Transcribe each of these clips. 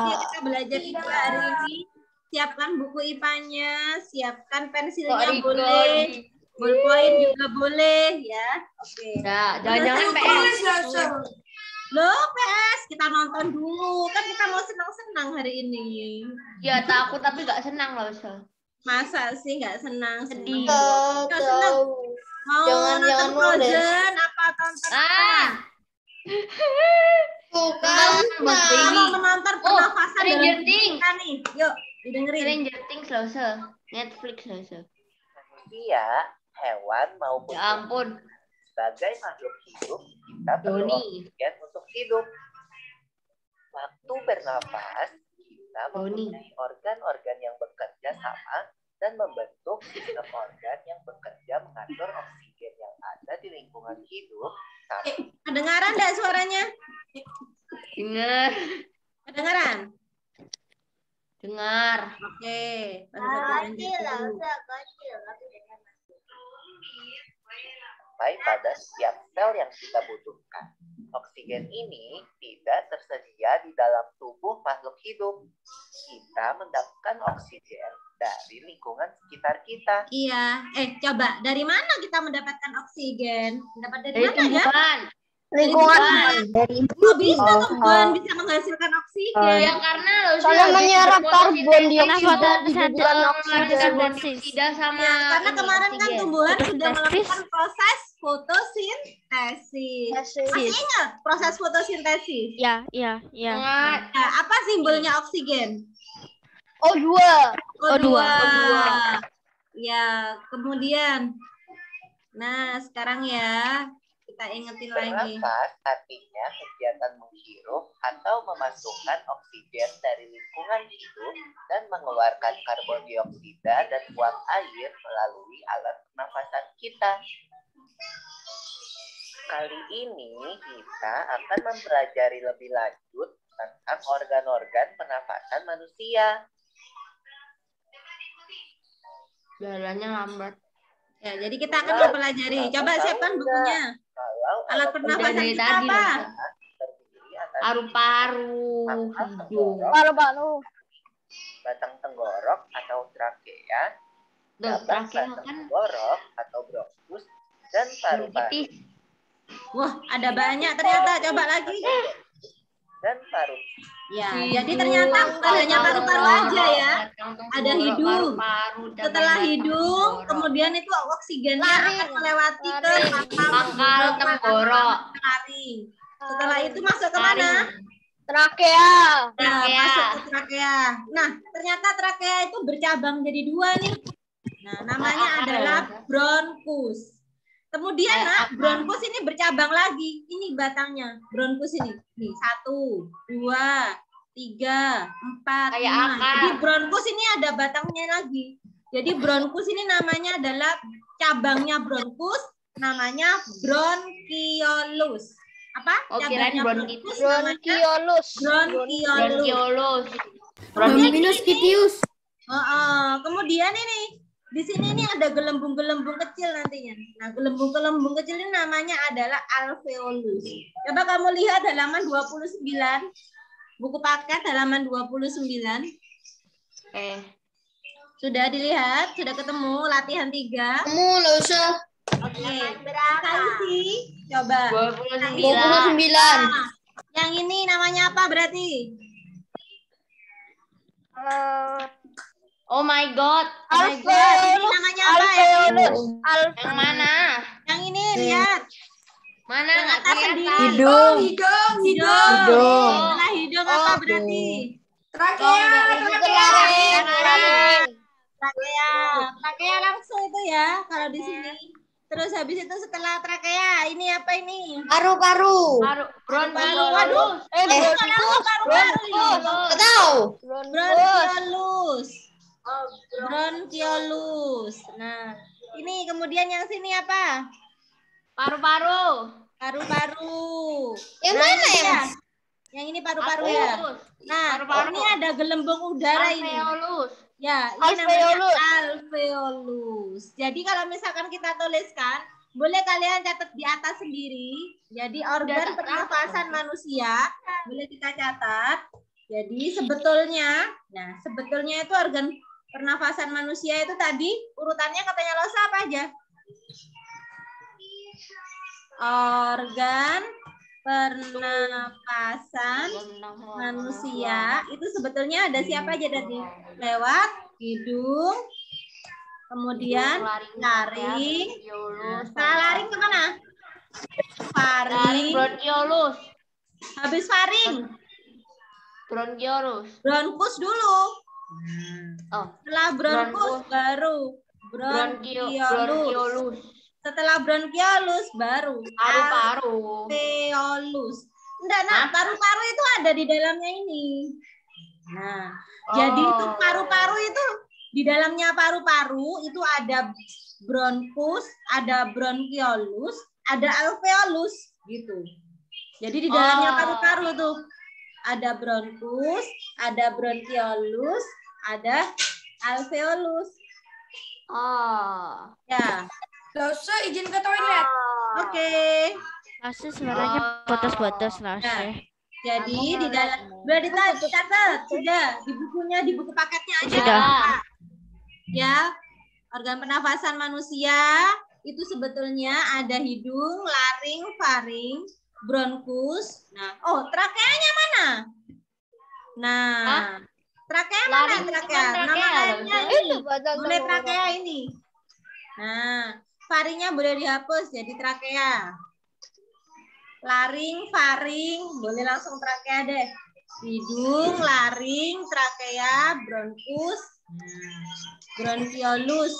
Kita belajar IPA hari ini. Siapkan buku IPA-nya, siapkan pensilnya boleh, ballpoint juga boleh ya. Oke. Ya, jangan-jangan PS. Loh, PS kita nonton dulu. Kan kita mau senang-senang hari ini. Ya takut tapi nggak senang loh, Sel. Masa sih nggak senang? Sedih. Nggak senang. Mau nonton Frozen apa tonton apa? Kalau menonton pernafasan Stranger dalam Things. kita nih, yuk didengerin. Stranger Things loh, Sel. Netflix loh, Sel. Manusia, hewan maupun Ya ampun. sebagai makhluk hidup, kita perlu Doni. oksigen untuk hidup. Waktu bernafas, kita Doni. mempunyai organ-organ yang bekerja sama dan membentuk sistem organ yang bekerja mengatur oksigen yang ada di lingkungan hidup. Kedengaran enggak suaranya? Dengar. Kedengaran? Dengar. Oke. Sampai pada setiap sel yang kita butuhkan. Oksigen ini tidak tersedia di dalam tubuh makhluk hidup. Kita mendapatkan oksigen dari lingkungan sekitar kita. Iya. Coba dari mana kita mendapatkan oksigen? Mendapat dari Dari mana ya? tumbuhan. Lingkungan Dari kok bisa tumbuhan bisa menghasilkan oksigen? Ya karena loh, soalnya menyerap karbon dioksida di bukan oksigen. dioksida sama Ya, karena kemarin kan oksigen. tumbuhan sudah melakukan proses fotosintesis. Masih ingat proses fotosintesis? Ya. Ingat. Nah, apa simbolnya oksigen? O2. O2. O2. Ya, kemudian. Nah, sekarang ya kita ingetin lagi. Bernafas artinya kegiatan menghirup atau memasukkan oksigen dari lingkungan hidup dan mengeluarkan karbon dioksida dan uap air melalui alat pernafasan kita. Kali ini kita akan mempelajari lebih lanjut tentang organ-organ pernafasan manusia. Jalannya lambat. Ya, jadi kita akan mempelajari. Coba siapkan bukunya. Alat pernafasan dari kita tadi, apa? Paru-paru, hidung. Paru-paru. Batang tenggorok atau trakea, Tuh, cabang trakea batang kan tenggorok atau bronkus, dan paru-paru. tipis. Wah, ada banyak ternyata. Coba lagi. Dan paru. Ya, jadi ternyata bukan hanya paru-paru aja ya. Ada hidung. Setelah hidung, kemudian itu oksigennya akan melewati ke pangkal tenggorok. taring. Setelah itu masuk ke mana? Trakea. Nah, Trakea. masuk ke trakea. Nah, ternyata trakea itu bercabang jadi dua nih. Nah, namanya adalah bronkus. Kemudian, bronkus ini bercabang lagi. Ini batangnya, bronkus ini. Nih, 1, 2, 3, 4, Kayak 5. akar. Jadi bronkus ini ada batangnya lagi. Jadi bronkus ini namanya adalah cabangnya bronkus, namanya bronkiolus. Apa? Oh, kirain Cabangnya bronkitis. namanya Bronkiolus. bronkiolus. Bronkiolus. Kemudian ini di sini ini ada gelembung-gelembung kecil nantinya. Nah, gelembung-gelembung kecil ini namanya adalah alveolus. Coba kamu lihat halaman 29. Buku paket halaman 29. Sudah dilihat? Sudah ketemu latihan 3? Nggak usah. Oke. Sekali sih. Coba. 29. 29. Yang ini namanya apa berarti? Oh my god. Ini namanya apa ya? Yang mana? Yang ini lihat. Mana Yang nggak atas kelihatan? sendiri. Hidung. Hidung. Setelah hidung apa berarti? Trakea langsung itu ya kalau di sini. Terus habis itu setelah trakea ini apa ini? Paru-paru. Bronkiolus. Tahu. Bronkiolus. Nah, ini kemudian yang sini apa? Paru-paru. Paru-paru. Yang Nah, mana ini ya, Mas? Yang ini paru-paru ya. Nah, Paru-paru. ini ada gelembung udara ini. Alveolus. Ya, ini namanya Alveolus. alveolus. Jadi kalau misalkan kita tuliskan, boleh kalian catat di atas sendiri. Jadi organ tak pernafasan catat. manusia, boleh kita catat. Jadi sebetulnya itu organ pernafasan manusia itu tadi urutannya katanya Losa apa aja? Organ pernafasan manusia itu sebetulnya ada siapa aja tadi? Lewat hidung, kemudian laring. Nah, setelah laring kemana? Faring. Bronkiolus. Habis faring. Bronkiolus. Bronkus dulu. Oh, Setelah bronkus baru bronkiolus. bronkiolus. Setelah bronkiolus baru Paru-paru. alveolus. Enggak, nah, paru-paru itu ada di dalamnya ini. Nah, jadi itu paru-paru itu di dalamnya paru-paru itu ada bronkus, ada bronkiolus, ada alveolus gitu. Jadi di dalamnya paru-paru tuh ada bronkus, ada bronkiolus, ada alveolus. Ya. Losa izin ke toilet. Oke. Lase suaranya putus-putus Lase. Jadi di dalam sudah dicatat, sudah di bukunya, di buku paketnya aja. Sudah. Ya. Organ pernafasan manusia itu sebetulnya ada hidung, laring, faring, bronkus. Nah, trakeanya mana? Nah, trakea mana? Trakea. Nama lainnya ini. Boleh trakea ini. Nah, faringnya boleh dihapus jadi trakea. Laring, faring, boleh langsung trakea deh. Hidung, laring, trakea, bronkus, bronkiolus.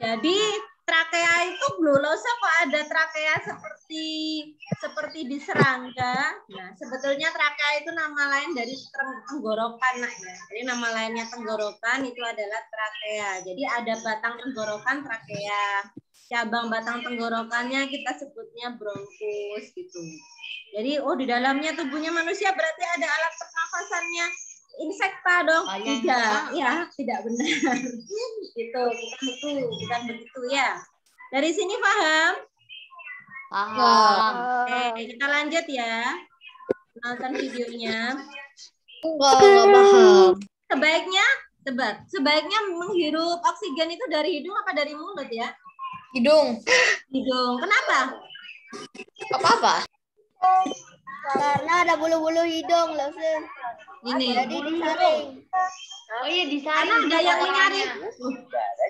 Jadi trakea itu Losa kok ada trakea seperti di serangga. Nah, sebetulnya trakea itu nama lain dari tenggorokan, Nak, ya. Jadi nama lainnya tenggorokan itu adalah trakea. Jadi ada batang tenggorokan trakea. Cabang batang tenggorokannya kita sebutnya bronkus gitu. Jadi di dalamnya tubuhnya manusia berarti ada alat pernafasannya. Insekta dong. Tidak, ya, tidak benar. Bukan begitu ya. Dari sini paham? Paham. Oke, kita lanjut ya. Nonton videonya. Enggak paham. Sebaiknya menghirup oksigen itu dari hidung apa dari mulut ya? Hidung. Hidung. Kenapa? Apa-apa? Karena ada bulu-bulu hidung, Losa. Ini. Jadi disaring. Oh iya, disaring. Karena ada yang menyaring.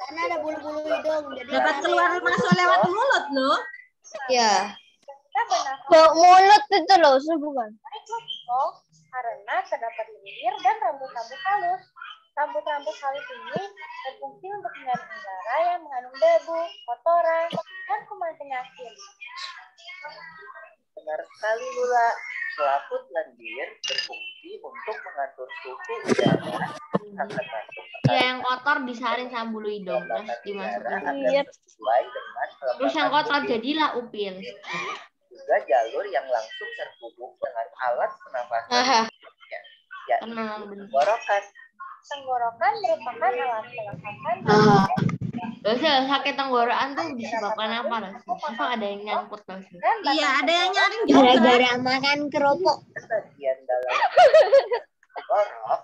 Karena ada bulu-bulu hidung. Jadi Dapat keluar masuk lewat mulut loh. ya. Mulut itu Losa bukan? Karena terdapat lendir dan rambut-rambut halus. Rambut-rambut halus ini berfungsi untuk menyaring udara yang mengandung debu, kotoran, dan kuman penyakit. Benar sekali, Lula. Selaput lendir berfungsi untuk mengatur suhu udara akan masuk. Ya, yang kotor disaring sama bulu hidung terus dimasukin. Iya. Sesuai dengan Terus yang kotor jadilah upil. juga jalur yang langsung terhubung dengan alat pernafasan. Ya, tenggorokan. Tenggorokan merupakan alat pernafasan. Terus sakit tenggorokan tuh disebabkan apa, Losa? Emang ada yang nyangkut, Losa? Iya, ada yang nyaring juga. Gara-gara makan kerupuk. Bagian dalam tenggorok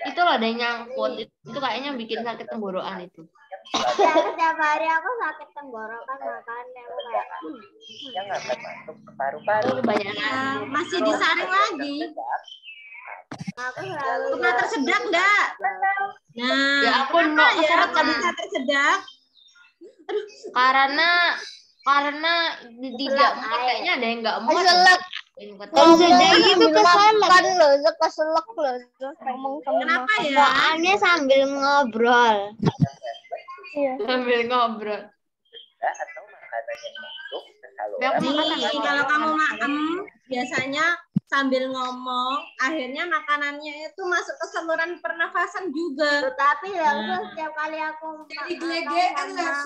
Itu loh ada yang nyangkut. Itu kayaknya bikin sakit tenggorokan itu. Setiap hari aku sakit tenggorokan makan yang akan masuk ke paru-paru. Kebanyakan. Masih disaring lagi. aku selalu Pernah tersedak enggak? Nah, Ya ampun, kenapa mau ya keseret kok tadi. bisa tersedak? Karena tidak muat, kayaknya ada yang nggak muat. Keselak. Tersedak itu keselak. Kan Losa keselak Losa. Ngomong sama Kenapa ya? Soalnya sambil ngobrol. Sambil ngobrol. Atau makanan yang masuk ke saluran. Ya, aku makan Nih, kalau kamu makan biasanya sambil ngomong, akhirnya makanannya itu masuk ke saluran pernafasan juga. Tapi setiap kali aku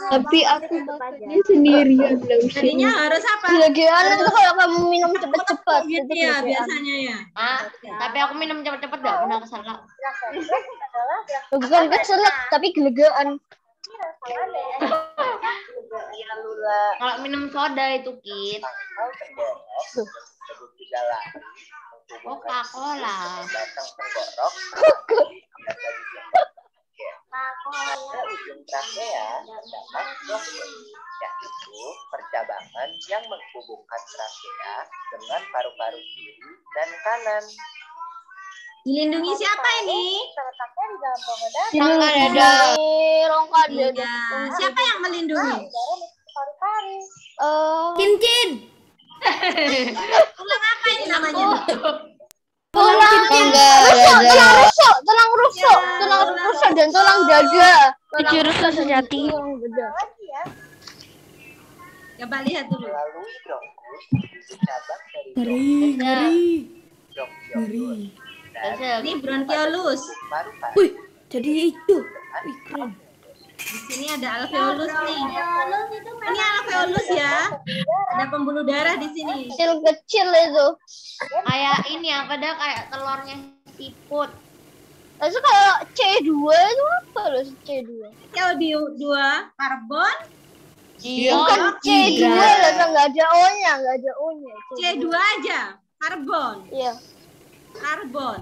Tapi aku makannya sendirian Losa. Jadinya harus apa? Gelegean itu kalau kamu minum cepet-cepet. Gitu ya biasanya ya. Tapi aku minum cepet-cepet gak pernah keselak. Bukan keselak, tapi gelegean. Iya, Lula. Kalau minum soda itu, Kit. Tanggal tenggorok disebut juga laring, Hubungkan Coca-Cola. batang tenggorok pada ujung trakea terdapat bronkus, yaitu percabangan yang menghubungkan trakea dengan paru-paru kiri dan kanan. Dilindungi siapa ini? Terletaknya di dalam rongga dada. Rongga dada. Rongga dada. Iya. Siapa yang melindungi? Udara masuk ke paru-paru. Cincin. Tulang apa ini namanya? Tulang rusuk, tulang rusuk dan tulang dada. Tujuh rusuk sejati. Lagi ya. Coba lihat dulu. Melalui bronkus, cabang dari bronkiolus dan Ini bronkiolus. paru-paru. Wih, jadi itu. Di sini ada alveolus nih. Ini alveolus ya. Ada pembuluh darah di sini. Kecil itu. Kayak ini apa dah, kayak telurnya siput. Terus kalau C2 itu apa loh C2? CO2 karbon, Bukan C2 lah, nggak ada O-nya, C2 aja, karbon, Iya. karbon.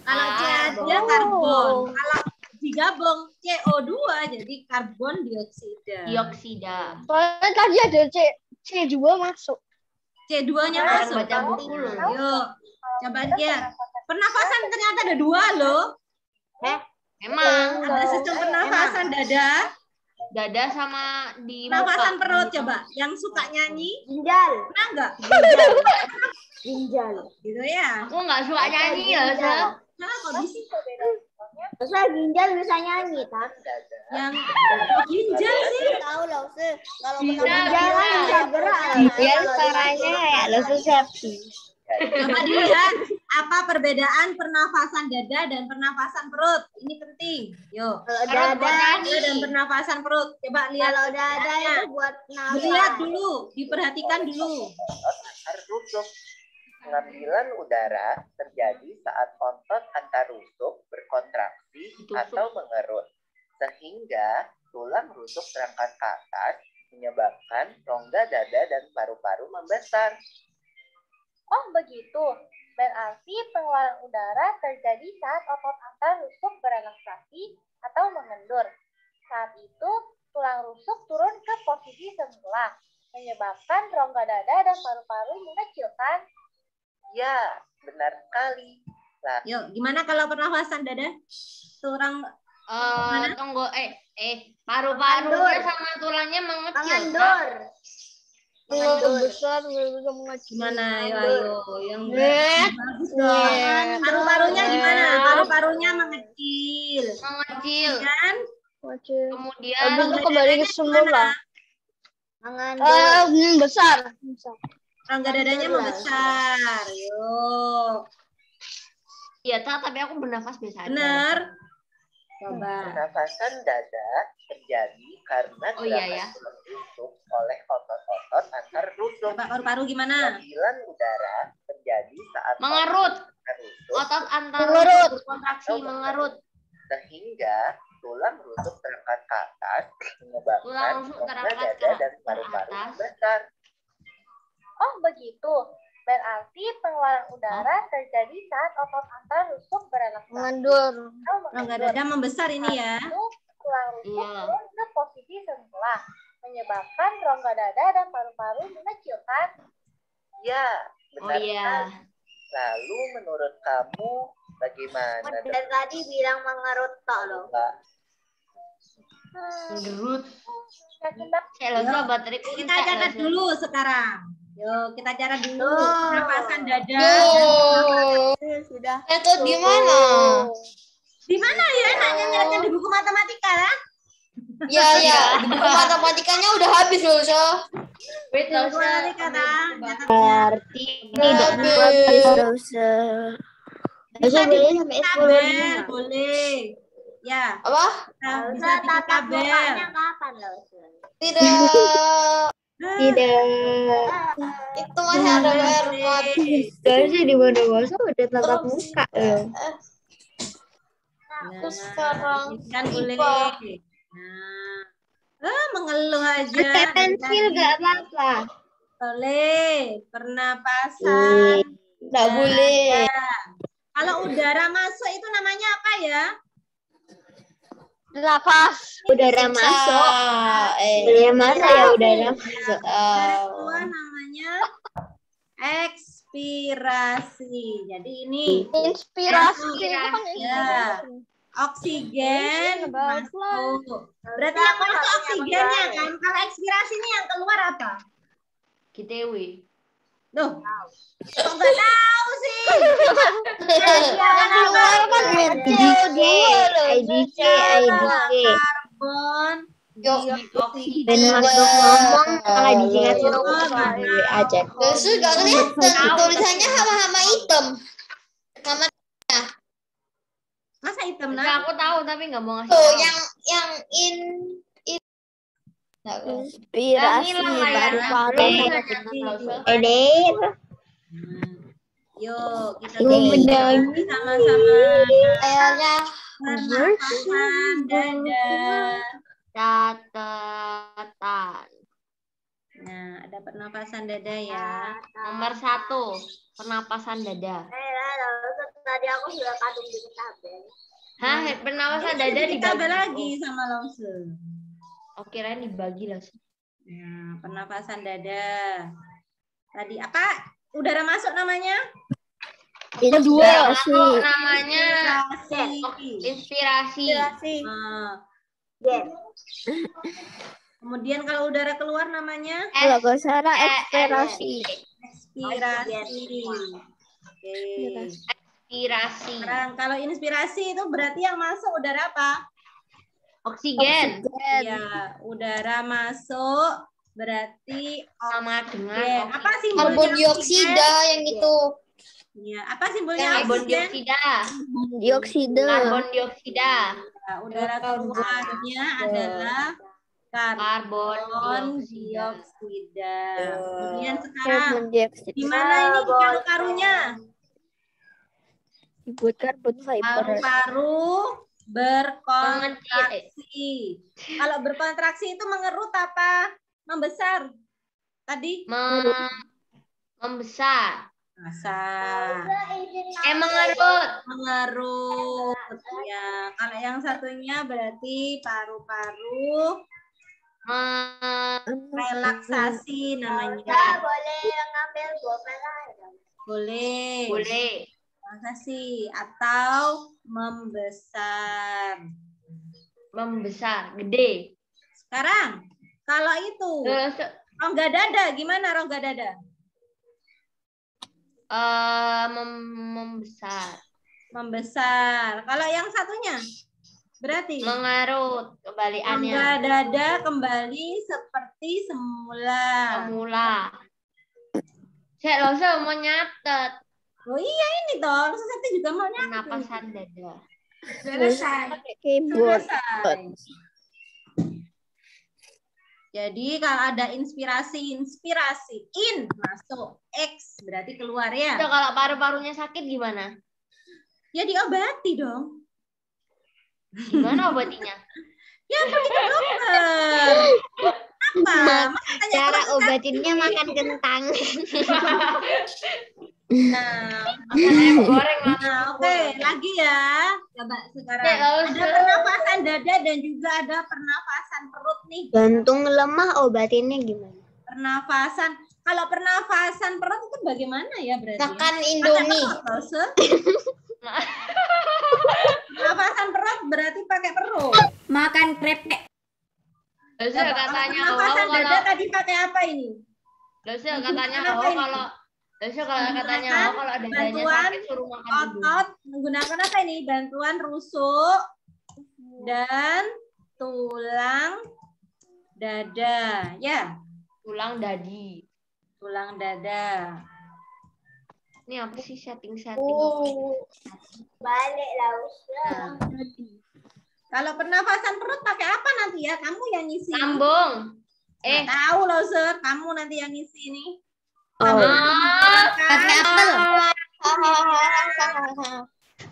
Kalau C aja karbon, kalau digabung CO2 jadi karbon dioksida. Dioksida. Soalnya tadi ada C2 masuk. C2-nya Harus masuk. baca buku loh. Yuk, coba lihat. Pernafasan ternyata ada 2 loh. Emang Ada sistem pernafasan dada, dada sama di pernafasan muka. perut coba. Yang suka nyanyi, Ginjal. pernah nggak? Ginjal. Gitu ya. Aku nggak suka nyanyi ya, Sa. Nah, kok bisa? Terus ginjal bisa nyanyi, kan? Yang ginjal sih. Tahu loh, sih. Kalau Ginjal bisa gerak. Biar suaranya kayak lo sepi. Coba dilihat apa perbedaan pernafasan dada dan pernafasan perut. Ini penting. Yuk. Kalau Dada dan pernafasan perut. Coba lihat. kalau dada itu buat Dilihat dulu, diperhatikan dulu. Antar rusuk. Pengambilan udara terjadi saat otot antar rusuk berkontraksi atau mengerut, sehingga tulang rusuk terangkat ke atas, menyebabkan rongga dada dan paru-paru membesar. Oh begitu. Berarti pengeluaran udara terjadi saat otot antar rusuk berelaksasi atau mengendur. Saat itu tulang rusuk turun ke posisi semula, menyebabkan rongga dada dan paru-paru mengecilkan. Ya, benar sekali. Lah, Yuk, gimana kalau pernafasan dada? Tulang Paru-parunya sama tulangnya mengecil. besar gimana? Ayo. Yang bagus dong. Paru-parunya gimana? Paru-parunya mengecil. Mengecil. Kan? Kemudian Habis itu kembali ke semula. Besar. Rongga dadanya membesar. Yuk. iya, tapi aku bernafas biasa aja. Benar. Coba. pernafasan dada terjadi karena Oh, iya, ya. tulang rusuk oleh otot-otot antar rusuk. Coba paru-paru gimana? Pengambilan udara terjadi saat Mengerut. otot antar rusuk, Otot antar Mengerut. rusuk berkontraksi mengerut. sehingga tulang rusuk terangkat ke atas, menyebabkan Tulang rusuk rongga terangkat dada ke dan paru-paru atas. besar. Oh begitu. Berarti pengeluaran udara terjadi saat otot antar rusuk berelaksasi Mengendur. atau Rongga mengendur. dada membesar ini ya. Itu tulang rusuk Iya. turun ke posisi semula, menyebabkan rongga dada dan paru-paru mengecilkan. Ya, Oh benar iya. sekali. Lalu menurut kamu bagaimana? Dari tadi bilang mengerut tok loh. Mbak? Mengerut. Yakin banget. Saya lo bateriku Kita catat dulu sekarang. Yuk, kita catat dulu. Oh. Pernafasan dada. Sudah. Itu gimana? Di mana ya enaknya nyarinya di buku matematika lah? Ya, di buku matematikanya udah habis loh, So. Wait, Buku matematika Tang. Catatnya. Berarti Tidak habis dosa. Bisa di tabel, boleh. Ya, Apa? bisa di tabel. Kapan loh? Tidak. Itu masih ada PR Harusnya di mana-mana udah tatap muka loh. Nah, sekarang ini kan boleh. Nah, mengeluh aja. Pakai pensil gak apa-apa. Boleh. Pernapasan Nggak boleh. Kalau udara masuk itu namanya apa ya? Nafas. Udara masuk. Ya masa ya udara masuk. Udara keluar namanya ekspirasi. Jadi ini Inspirasi. ya. Oksigen masuk. Berarti yang masuk oksigennya kan? Kalau ekspirasi ini yang keluar apa? GTW. Loh, kok nggak tahu sih? IDC. Karbon dioksida. Dan masuk ngomong malah disingkat aja. Terus gak kelihatan tulisannya hama-hama hitam. Masa hitam Nah, nah? aku tahu tapi nggak mau ngasih Tuh, tahu. yang Inspirasi baru-baru. Edir. Yuk, kita Menang. sama-sama. kayaknya Pernapasan dada. Catatan. Nah, ada pernapasan dada ya. Nomor 1, pernapasan dada. tadi aku sudah kadung di tabel. Hah, pernapasan dada Kita dibagi lagi sama Lause. Oh, kirain dibagi lah. Nah, pernapasan dada. Tadi apa? Udara masuk namanya? Kedua Namanya Inspirasi. inspirasi. Nah. Kemudian kalau udara keluar namanya Kalau gak salah ekspirasi. ekspirasi. Oke. Inspirasi. Sekarang kalau inspirasi itu berarti yang masuk udara apa? Oksigen. Ya, udara masuk berarti Sama dengan oksigen. Apa simbolnya? Karbon dioksida yang itu. Ya, apa simbolnya karbon oksigen? dioksida. Dioksida. Karbon dioksida. Ya, udara keluarnya adalah karbon dioksida. Kemudian sekarang Karbon dioksida. gimana ini paru-parunya? Dibuat karbon fiber. Paru-paru berkontraksi. Kalau berkontraksi itu mengerut apa? Membesar. Tadi Membesar. besar. Mengerut. Mengerut. Ya, kalau yang satunya berarti paru-paru relaksasi namanya. Boleh ngambil 2 pelan. Boleh. Boleh. Relaksasi atau membesar. Membesar. Gede. Sekarang kalau itu Terus rongga dada, gimana rongga dada? membesar. Membesar. Kalau yang satunya berarti Mengerut. Kebalikannya. rongga dada kembali seperti semula. Semula. Saya langsung mau nyatet. Oh iya ini toh, satu juga mau nyatet. Pernapasan dada. Selesai. Keyboard. Selesai. Jadi kalau ada inspirasi in masuk, X berarti keluar ya. Itu kalau paru-parunya sakit gimana? Ya diobati dong. Gimana obatinya? Ya pergi ke dokter. Apa? Masa tanya Cara kalau obatinnya makan kentang. Nah, Goreng lah. nah oke, lagi ya. Coba sekarang. Oke, lalu Ada pernafasan dada dan juga ada pernafasan perut nih. Jantung lemah obatinnya gimana? Pernafasan. Kalau pernafasan perut itu bagaimana ya berarti? Makan Indomie. Pernafasan perut berarti pakai perut. Makan krepek. Terus Coba, katanya pernafasan dada kalau tadi pakai apa ini? terus katanya kalau dadanya Bantuan sakit suruh makan dulu. Otot menggunakan apa ini? Bantuan rusuk dan tulang dada. Ya, Tulang dadi. tulang dada. Ini apa sih setting-setting? Balik lah. Nah, kalau pernafasan perut pakai apa nanti ya? Kamu yang ngisi. Sambung. Nggak tahu loh, Sir. Kamu nanti yang ngisi nih. Pakai apel.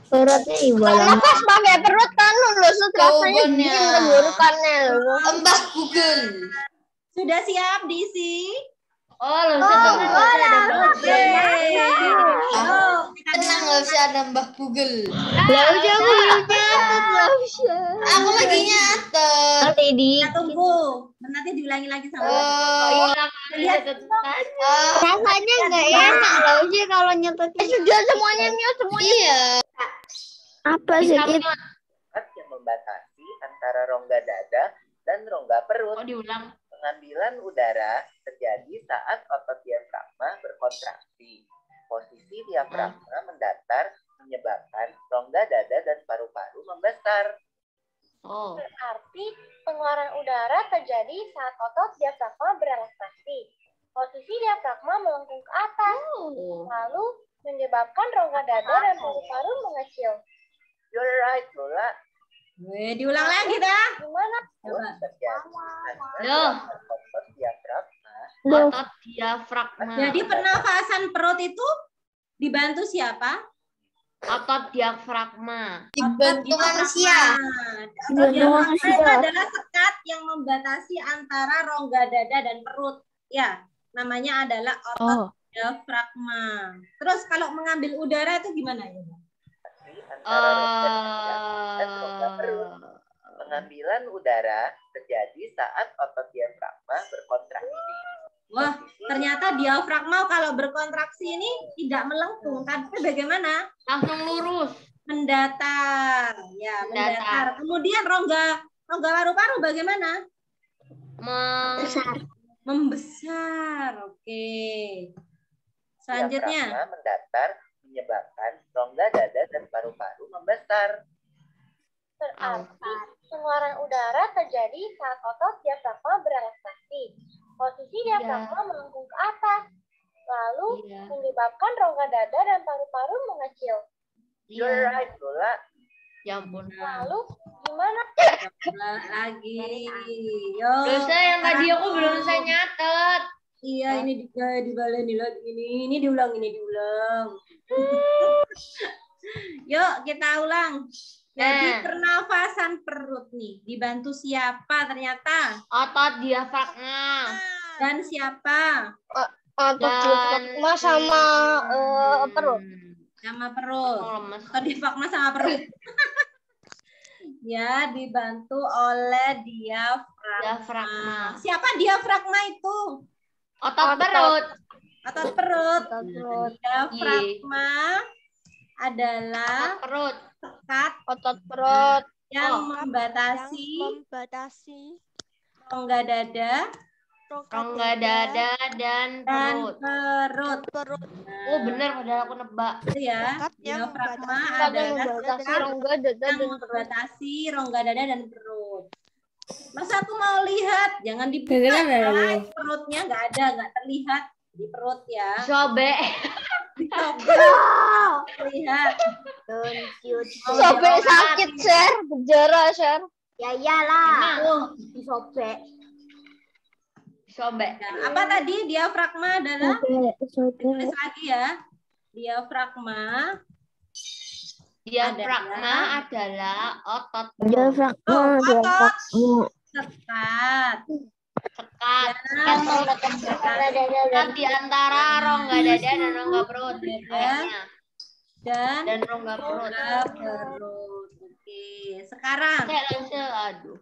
Perutnya ibadah. Nafas pakai perut kan lu rasanya Jawabannya. bikin tenggorokannya lu. Mbah Google. Sudah siap diisi? Oh, lo ada Oke. Oh, kita Tenang, nggak usah ada Mbah Google. Lausya aku belum nyatet, Lausya. Aku lagi nyatet. Nanti di kita tunggu. Nanti diulangi lagi sama lihat. rasanya nggak enak Lausya kalau nyetetnya. Sudah semuanya mute semuanya. Iya. Apa sih kita? Zat yang membatasi antara rongga dada dan rongga perut. Oh, diulang. Pengambilan udara terjadi saat otot diafragma berkontraksi. Posisi diafragma mendatar menyebabkan rongga dada dan paru-paru membesar. Oh. Berarti pengeluaran udara terjadi saat otot diafragma berelaksasi. Posisi diafragma melengkung ke atas, lalu menyebabkan rongga dada dan paru-paru mengecil. You're right, Lola. Diulang lagi dah. Gimana? Coba. Terjadi Loh. karena otot diafragma Otot diafragma. Jadi pernafasan perut itu dibantu siapa? Otot diafragma. Dibantu manusia. Otot diafragma itu adalah sekat yang membatasi antara rongga dada dan perut. Ya, namanya adalah otot diafragma. Terus kalau mengambil udara itu gimana ya? antara rongga dada dan rongga perut. Pengambilan udara terjadi saat otot diafragma berkontraksi. Wah, ternyata diafragma kalau berkontraksi ini tidak melengkung. Tapi bagaimana? Langsung lurus. Mendatar. Ya, mendatar. Kemudian rongga paru-paru bagaimana? Membesar. Oke. Selanjutnya. Diafragma mendatar menyebabkan rongga dada dan paru-paru membesar. Berarti pengeluaran udara terjadi saat otot diafragma berelaksasi. Posisi diafragma melengkung ke atas, lalu menyebabkan rongga dada dan paru-paru mengecil. You're right, Lola. Ya ampun. Lalu gimana? Coba lagi. Yo. Dosa yang tadi aku belum saya nyatet. Iya, ini dibaleni lagi ini diulang. Yuk, kita ulang. Jadi pernafasan perut nih dibantu siapa ternyata? Otot diafragma. Dan siapa? Otot diafragma sama perut. Sama perut. Lemes. Otot diafragma sama perut. Ya, dibantu oleh diafragma. Siapa diafragma itu? Otot perut. Otot perut. Perut. Diafragma adalah Perut. sekat Otot perut. yang membatasi rongga dada Rongga dada dan dan perut. perut. Oh, benar padahal aku nebak. Itu ya. Diafragma adalah sekat rongga dada yang membatasi rongga dada dan perut. Masa aku mau lihat? Jangan dibuka. Perutnya nggak terlihat di perut ya. Sobek. Lihat. Sobek sakit, Sher. Berjarah, Sher. Ya iyalah. Disobek. Sobek. Nah, apa tadi? Diafragma adalah tulis lagi ya. Diafragma adalah otot otot sekat sekat di antara rongga dada dan rongga perut. Dan rongga perut. Oke, sekarang Aduh.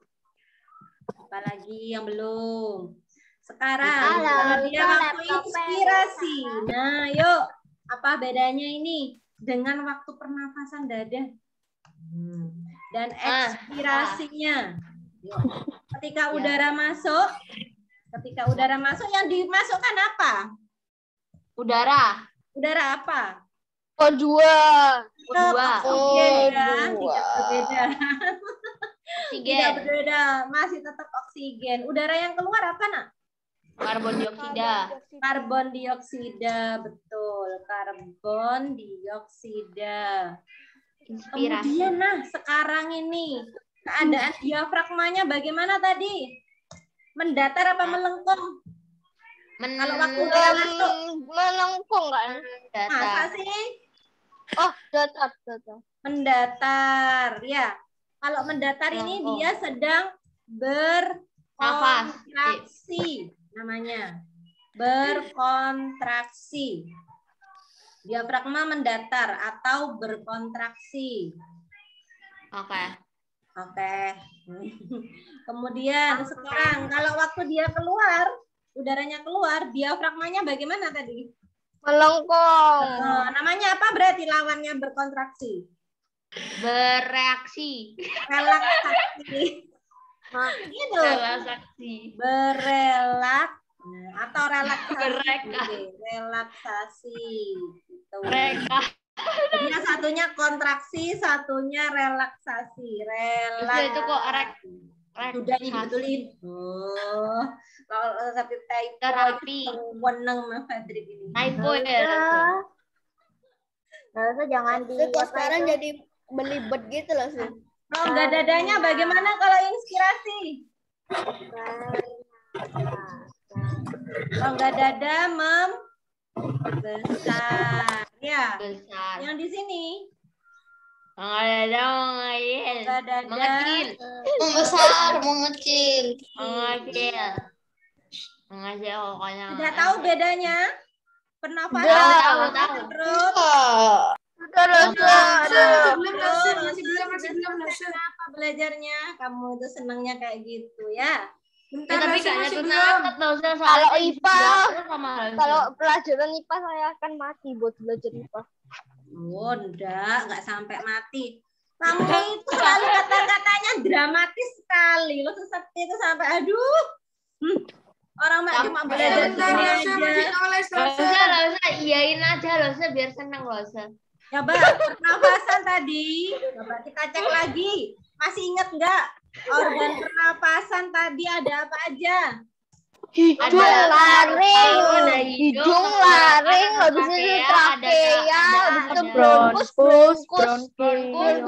apalagi yang belum? Sekarang dia waktu inspirasi. Nah, yuk, apa bedanya ini dengan waktu pernafasan dada? Dan ekspirasinya. Ketika udara masuk yang dimasukkan apa? Udara. Udara apa? O2. Oksigen. Tidak berbeda. Oksigen. Tidak berbeda, masih tetap oksigen. Udara yang keluar apa, Nak? Karbon dioksida. Karbon dioksida, betul. Karbon dioksida. Inspirasi. Kemudian, nah, sekarang ini keadaan diafragmanya bagaimana tadi? Mendatar apa melengkung? Kalau waktu udara masuk, Melengkung kan? masa sih? Oh, datar. Mendatar, ya. Kalau mendatar ini dia sedang berkontraksi namanya. berkontraksi. Diafragma mendatar atau berkontraksi. Oke. Oke. Kemudian sekarang kalau waktu dia keluar, udaranya keluar, diafragmanya bagaimana tadi? Melengkung. Namanya apa berarti lawannya berkontraksi? Bereaksi. Relaksasi. Gitu. Relaksasi. Atau relaksasi. Mereka. Relaksasi. Gitu. Mereka. Jadi yang satunya kontraksi, satunya relaksasi. Terus itu kok Sudah dibetulin. Oh, kalau sakit typo terapi. Weneng Mas Fadrik ini. Typo ya. Nah, jangan di Sekarang jadi belibet gitu loh sih. Rongga dadanya bagaimana kalau inspirasi? Rongga dada membesar. Ya. Besar. Yang di sini. Ada mengecil. Rongga dada Mengecil. Membesar, mengecil. Mengecil. Mengecil pokoknya. Sudah tahu bedanya? Pernafasan. Tahu. Perut. Masih belum. Kenapa belajarnya? Kamu itu senangnya kayak gitu ya? Ya, tapi kayaknya tuh nyatet loh. Kalau IPA, kalau kalau pelajaran IPA saya akan mati buat belajar IPA. Oh, nggak sampai mati. Kamu itu selalu kata-katanya dramatis sekali. Lo seperti itu sampai aduh. Orang mak cuma belajar gini aja. Nggak usah, iyain aja loh, biar seneng loh. Coba pernafasan tadi. Coba kita cek lagi. Masih ingat nggak? Organ pernapasan tadi ada apa aja? Hidung, laring, hidung, laring, habis itu trakea, habis itu bronkus,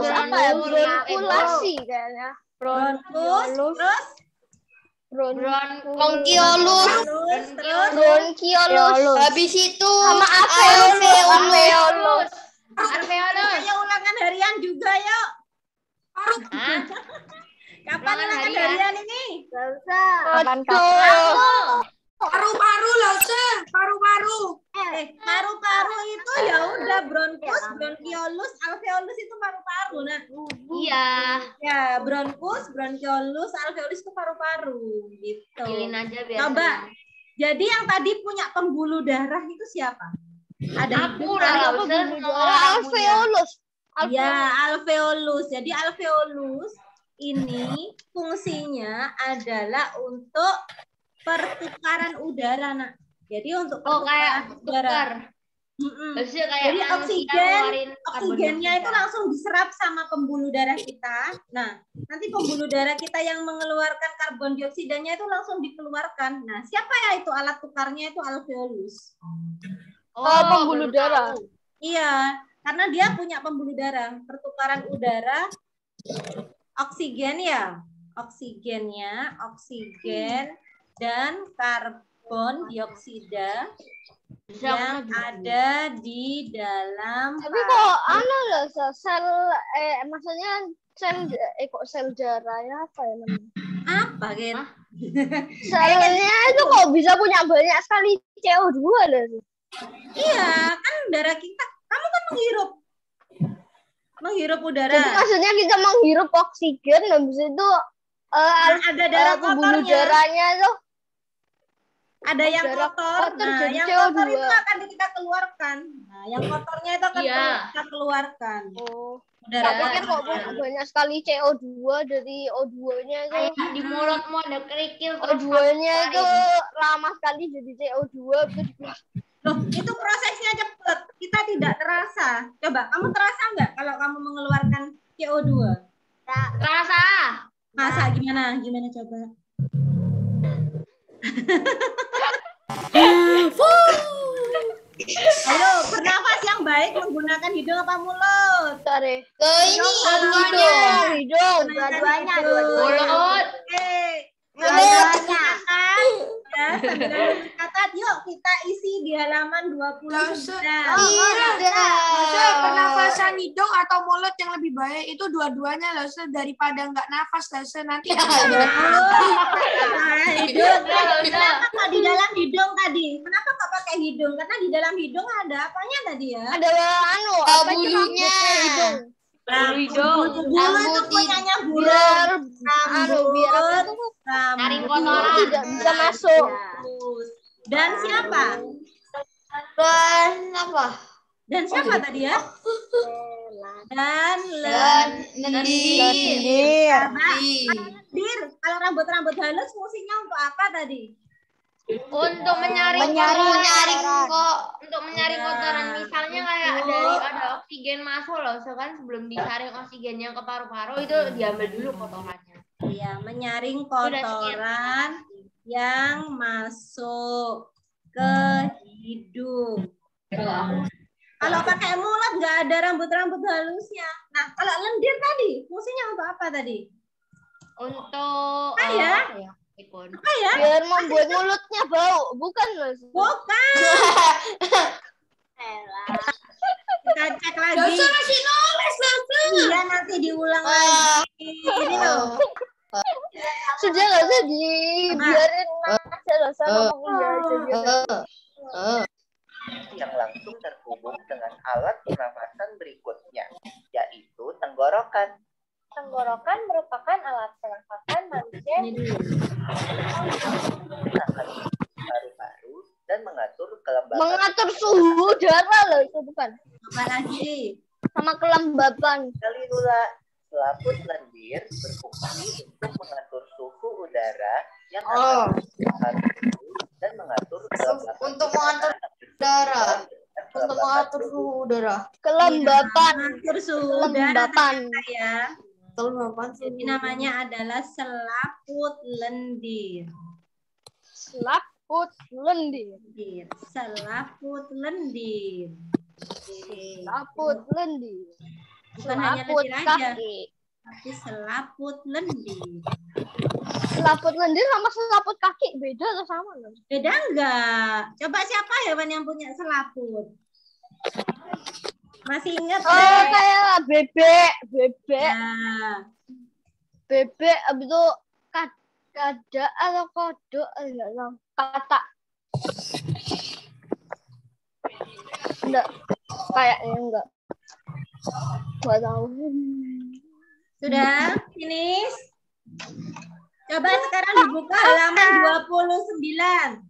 apa ya? Bronkulasi kayaknya. Bronkus, terus Bronkiolus. Bronkiolus. Habis itu Sama alveolus. Ayo ulangan harian juga yuk. Hah? Kapan Ulangan ulangan harian? harian ini? Paru-paru loh, paru-paru. Paru-paru itu ya udah bronkus, bronkiolus, alveolus itu paru-paru. Nah, Iya. ya bronkus, bronkiolus, alveolus itu paru-paru gitu. Pilih aja biar Coba. seneng. Jadi yang tadi punya pembuluh darah itu siapa? Ada Aku lah, Alveolus. ya, alveolus. Jadi alveolus ini fungsinya adalah untuk pertukaran udara, Nak. Jadi untuk pertukaran kayak udara. tukar. Mm-mm. Maksudnya kayak Jadi manusia ngeluarin karbon oksigennya itu dioksida. langsung diserap sama pembuluh darah kita. Nah, nanti pembuluh darah kita yang mengeluarkan karbon dioksidanya itu langsung dikeluarkan. Nah, siapa ya itu alat tukarnya itu alveolus. Pembuluh baru darah. tahu. Iya, karena dia punya pembuluh darah. Pertukaran udara, oksigen ya. Oksigennya, oksigen dan karbon dioksida yang ada di dalam Tapi kok loh sel maksudnya sel darahnya apa ya namanya? apa gitu? Selnya itu kok bisa punya banyak sekali CO2 loh. Iya, kan darah kita, kamu kan menghirup udara. Jadi maksudnya kita menghirup oksigen, habis itu ada darah pembuluh kotornya. darahnya itu Ada yang darah kotor. kotor Nah, jadi yang CO2. kotor itu akan kita keluarkan. Nah, yang kotornya itu akan kita keluarkan. Tak pikir kok punya banyak sekali CO2 dari O2-nya itu. Kayak di mulutmu ada kerikil O2-nya itu lama sekali jadi CO2. Loh, itu prosesnya cepat. Kita tidak terasa. Coba, kamu terasa nggak kalau kamu mengeluarkan CO2? Terasa. Masa gimana? Gimana coba? Ayo, bernafas yang baik menggunakan hidung apa mulut? Sorry. Ke ini Hidung. Dua-duanya. Mulut. Oke. Mulut. Gunakan Ya, sambil mencatat, yuk kita isi di halaman 29. Pernafasan hidung atau mulut yang lebih baik itu dua-duanya loh, daripada nggak nafas nanti. Hidung. Kenapa kok di dalam hidung tadi? Kenapa kok pakai hidung? Karena di dalam hidung ada apanya tadi ya? Ada apa Bulunya. Bulu itu punyanya burung. biar Taring Rambut kotoran. tidak bisa masuk. Dan siapa? Dan apa? Dan siapa tadi ya? Dan Lendir. lendir. Kalau rambut-rambut halus fungsinya untuk apa tadi? Untuk menyaring kotoran. Misalnya kayak ada oksigen masuk loh, so kan sebelum disaring oksigennya ke paru-paru itu diambil dulu kotorannya. Iya, menyaring kotoran yang masuk ke hidung. Kalau pakai mulut nggak ada rambut-rambut halusnya. Nah, kalau lendir tadi fungsinya untuk apa tadi? Untuk Apa ya? Biar membuat mulutnya bau, bukan loh. Bukan. Kita cek lagi. Masih nulis Iya, nanti diulang lagi. Ini loh. Sudah nggak usah dibiarin aja lah sama aja. Yang langsung terhubung dengan alat pernafasan berikutnya, yaitu tenggorokan. Tenggorokan merupakan alat pernafasan manusia Paru-paru dan mengatur kelembapan. Mengatur suhu udara loh itu bukan. Apa lagi? Sama kelembapan. Kali pula selaput lendir berfungsi untuk mengatur suhu udara yang akan paru-paru dan mengatur kelembapan. Untuk mengatur udara. Untuk mengatur suhu udara. Kelembapan. Mengatur suhu udara ternyata ya. Kelembapan. Jadi namanya adalah selaput lendir. Selaput lendir. Selaput lendir. Selaput lendir. Bukan hanya Selaput lendir aja, kaki. tapi selaput lendir. Selaput lendir sama selaput kaki beda atau sama loh? Beda enggak? Coba siapa hewan yang punya selaput? Masih ingat? Oh, kayak bebek. Ya. Bebek abis itu kada atau kodok enggak tahu. Katak. Enggak. Kayaknya enggak. Enggak tahu. Sudah? Finish? Coba sekarang dibuka halaman 29.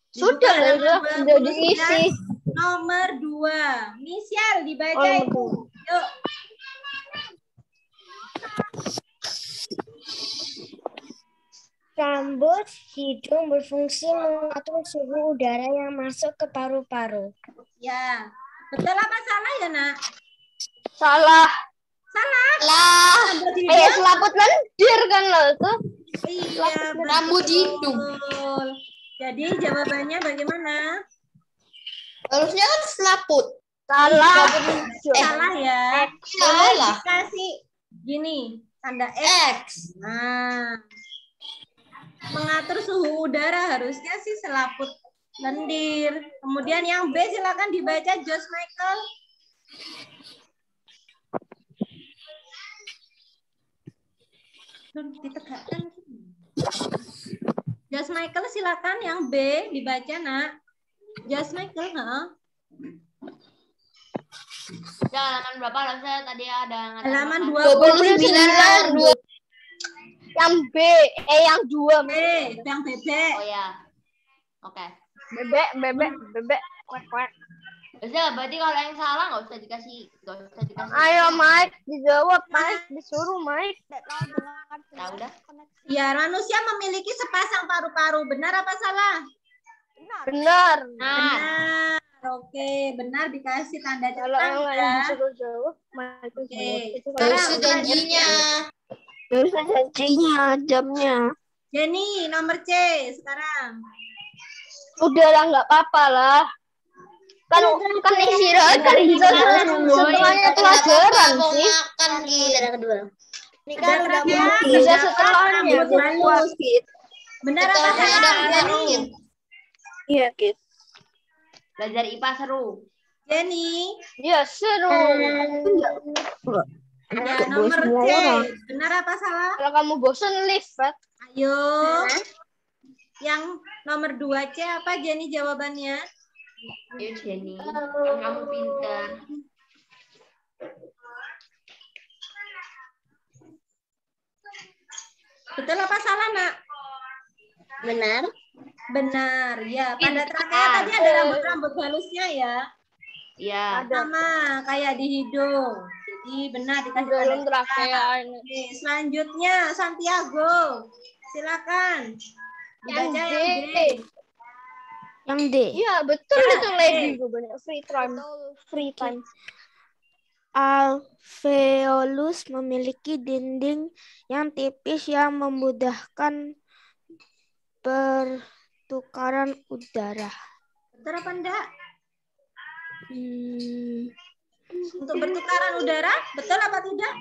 Sudah, sudah diisi. Nomor 2. Michelle dibaca itu. Yuk. Rambut hidung berfungsi mengatur suhu udara yang masuk ke paru-paru. Ya. Betul apa salah ya, Nak? Salah. Salah. Rambut hidung. Selaput lendir kan lo itu. Iya, Rambut hidung. betul. Jadi jawabannya bagaimana? Harusnya kan selaput. Salah. Salah ya. Salah. Kasih gini, tanda X. Nah, mengatur suhu udara harusnya sih selaput lendir. Kemudian yang B silakan dibaca Josh Michael. Ditegakkan. Josh Michael silakan yang B dibaca, Nak. Josh Michael, Ya, halaman berapa lah saya tadi ada halaman 29. Yang B, yang 2. B, yang bebek. Oh ya. Oke. Bebek. Kuek. Bisa berarti kalau yang salah nggak usah dikasih. Ayo Mike, dijawab Mike, disuruh Mike. Nah, udah. Ya, manusia memiliki sepasang paru-paru. Benar apa salah? Benar. Benar. Oke, benar dikasih tanda Kalau yang centang lain ya. disuruh jawab, Mike Oke. Harus janjinya. Terus janjinya, jamnya. Jenny, nomor C sekarang. Udah lah, nggak apa-apa lah. Kan istirahat kan bisa setelahnya pelajaran Mau sih. makan gila kedua. Ini Ada kan udah terakhir, Bisa ada setelahnya. rambut halus. Benar apa salah, Jenny? Iya, Kit. Belajar IPA seru. Jenny? Iya, seru. Ya, nomor C. Benar apa salah? Kalau kamu bosan, leave, Pak. Ayo. Yang nomor 2C apa, Jenny, jawabannya? Ayo Jenny, kamu pintar. Betul apa salah, Nak? Benar. Benar, ya. Pada trakea tadi ada rambut-rambut halusnya ya. Ya. Sama kayak di hidung. Jadi benar dikasih Belum tanda trakea C. ini. Oke, selanjutnya Santiago. Silakan. Dibaca Yang yang D. D. Yang D. Iya, betul Ya, itu lady gue banyak free time. Free time. Alveolus memiliki dinding yang tipis yang memudahkan pertukaran udara. Betul apa enggak? Untuk bertukaran udara, betul apa tidak?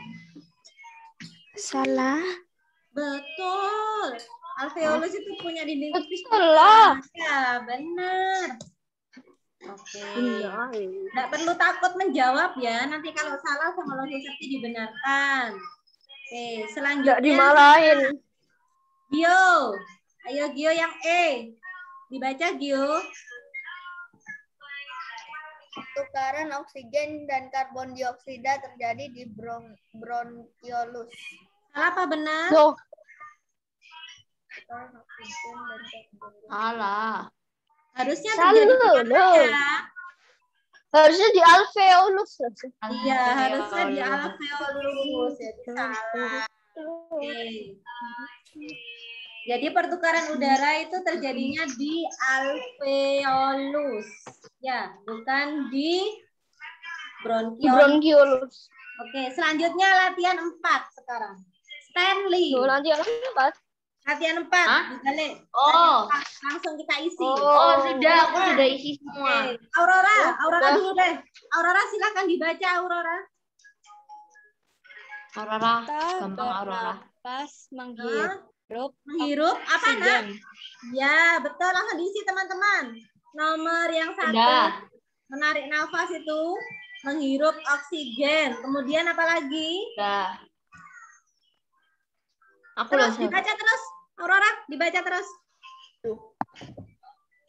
Salah. Betul. Alveolus itu punya dinding tipis. Betul lah. Ya, benar. Oke. Nggak perlu takut menjawab ya. Nanti kalau salah sama Lord Sakti dibenarkan. Oke, selanjutnya. Nggak dimarahin. Gio. Ayo Gio yang E. Dibaca Gio. Pertukaran oksigen dan karbon dioksida terjadi di bronkiolus. Salah apa benar? Loh, Salah. Harusnya salah terjadi di mana loh. ya? Harusnya di alveolus. Iya, harusnya di alveolus. Jadi salah. Oke. Jadi pertukaran udara itu terjadinya di alveolus. Ya, bukan di bronkiolus. Bronkiolus. Oke, selanjutnya latihan 4 sekarang. Stanley. Loh, nanti yang 4. Latihan 4. Hah? Dibalik. Oh. Langsung kita isi. Oh, sudah, aku sudah isi semua. Oke. Aurora dulu deh. Aurora silakan dibaca Aurora. Aurora, gampang Aurora. Pas Menghirup apa nak? Ya, betul, langsung diisi teman-teman. Nomor yang 1. Sudah. Menarik nafas itu menghirup oksigen. Kemudian apa lagi? Sudah. Aku Terus loh. dibaca terus. Aurora, dibaca terus.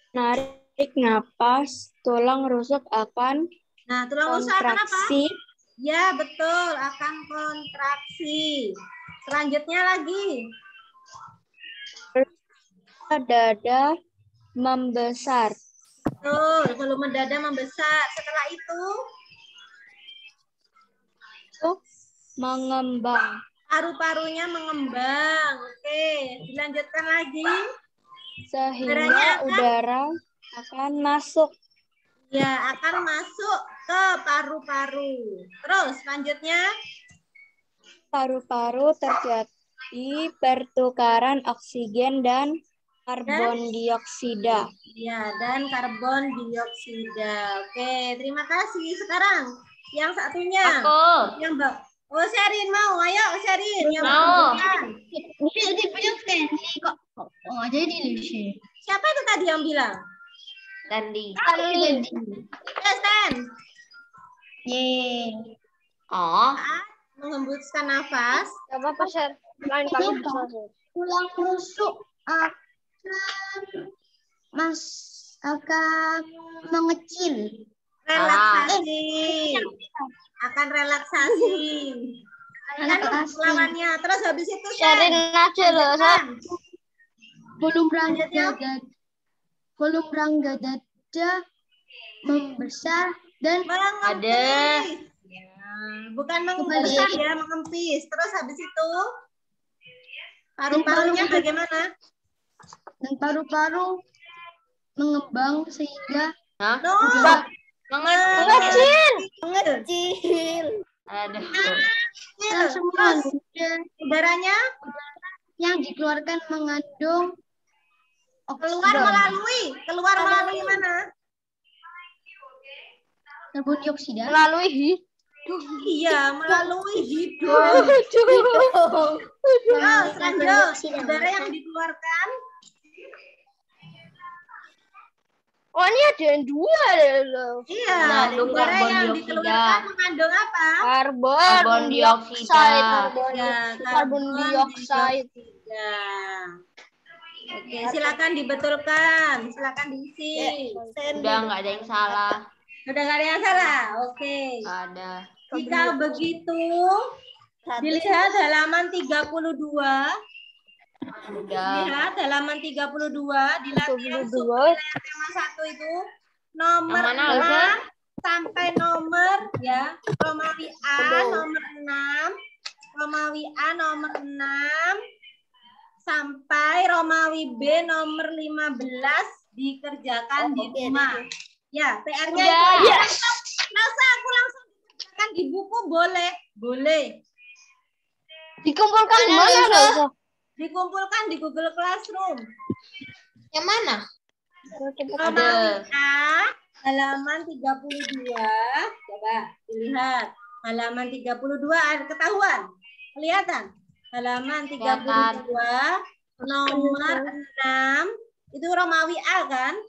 narik napas, tulang rusuk akan Nah, tulang rusuk akan apa? kontraksi. Ya, betul, akan kontraksi. Selanjutnya lagi. Dada membesar. Betul, volume dada membesar. Setelah itu, Mengembang. paru-parunya mengembang. Oke, dilanjutkan lagi. Sehingga udara akan masuk. Ya, akan masuk ke paru-paru. Terus, selanjutnya. Paru-paru terjadi pertukaran oksigen dan karbon dioksida. Ya, dan karbon dioksida. Oke, terima kasih. Sekarang, yang satunya. Aku. Yang Mbak. Oh, Sherin mau. Ayo, Sherin. Yang Mau. Bisa dibilang Stanley kok. Oh, jadi Lucy. Siapa itu tadi yang bilang? Tadi. Stan. Yeay. Oh. Menghembuskan nafas. Gak apa-apa, Sher. Lain kali bisa, Sher. Tulang rusuk akan mengecil. Relaksasi. Akan relaksasi. Kan lawannya. Terus habis itu Sherin aja loh, Sher. Volume rongga dada membesar dan mengempis. Ya, bukan membesar ya, mengempis. Terus habis itu paru-parunya bagaimana? dan paru-paru mengembang sehingga Mengecil. Aduh. semua Udaranya yang dikeluarkan mengandung keluar melalui mana? karbon dioksida. Melalui hidung. Iya, melalui hidung. Terus lanjut. Udara yang dikeluarkan Oh, ini ada yang dua loh. Iya, Mengandung udara karbon yang dioksida. dikeluarkan mengandung apa? Karbon dioksida. Karbon dioksida. Ya. Oke, silakan dibetulkan, silakan diisi. Udah nggak ada yang salah. Udah nggak ada yang salah. Oke. Nggak ada. Jika begitu, dilihat halaman 32. Udah. Lihat halaman 32 di latihan tema 1 itu nomor Yang mana, 6 sampai nomor ya Romawi A nomor 6, Romawi A nomor 6 sampai Romawi B nomor 15 dikerjakan di rumah. Ya, PR-nya itu aja. Aku langsung dikerjakan di buku boleh? Boleh. Dikumpulkan di mana loh? Dikumpulkan di Google Classroom. Yang mana? Romawi A halaman 32. Coba dilihat. Halaman 32 ada ketahuan. Kelihatan? Halaman 32 nomor 6. Itu Romawi A kan?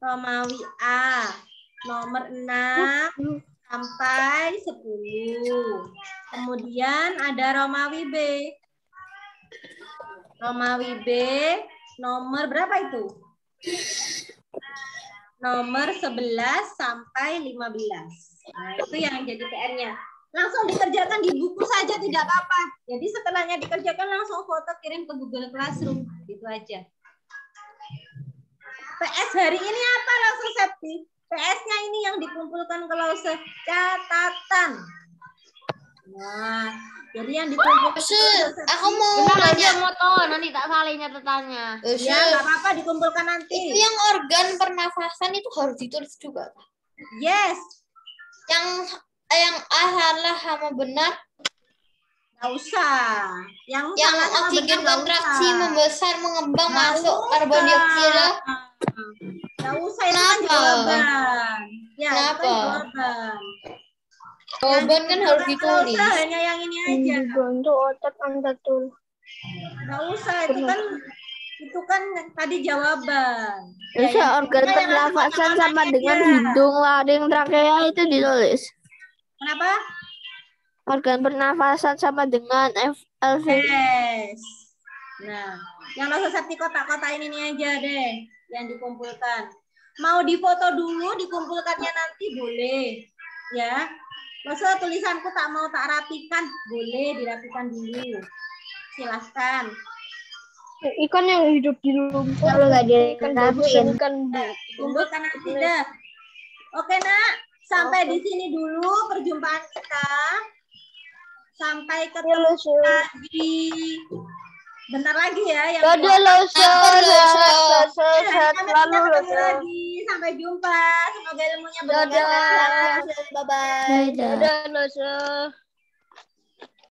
Romawi A nomor 6 sampai 10. Kemudian ada Romawi B. Romawi B nomor berapa itu? Nomor 11 sampai 15. Nah, itu yang jadi PR-nya. Langsung dikerjakan di buku saja tidak apa-apa. Jadi setelahnya dikerjakan langsung foto kirim ke Google Classroom. Gitu aja. PS hari ini apa langsung Septi? PS-nya ini yang dikumpulkan kalau catatan. Nah, jadi yang dikumpulkan. Aku mau nanya motor, nanti tak salin catatannya. Ya, nggak apa-apa dikumpulkan nanti. Itu yang organ pernafasan itu harus ditulis juga. Yes. Yang A salah sama benar. Nggak usah. Yang oksigen kontraksi membesar mengembang masuk karbon dioksida. Nggak usah itu kan jawaban. Ya, itu kan jawaban. Jawaban kan harus ditulis. Hanya yang ini aja. Dibantu otak antatul. Nggak usah, itu kan tadi jawaban. Bisa organ pernafasan sama dengan hidung, laring, trakea itu ditulis. Kenapa? Organ pernafasan sama dengan FLV. Yes. Nah, yang langsung Septi kotak-kotain ini aja deh yang dikumpulkan. Mau difoto dulu, dikumpulkannya nanti boleh. Ya. Maksudnya tulisanku tak mau tak rapikan, boleh dirapikan dulu. Silahkan. Ikan yang hidup di lumpur. Kalau nggak dirapikan. Kumpulkan nanti dah. Oke nak, sampai di sini dulu perjumpaan kita. Sampai ketemu lagi. Bentar lagi ya. Yang sampai jumpa. Semoga ilmunya bermanfaat. Bye-bye. Dadah,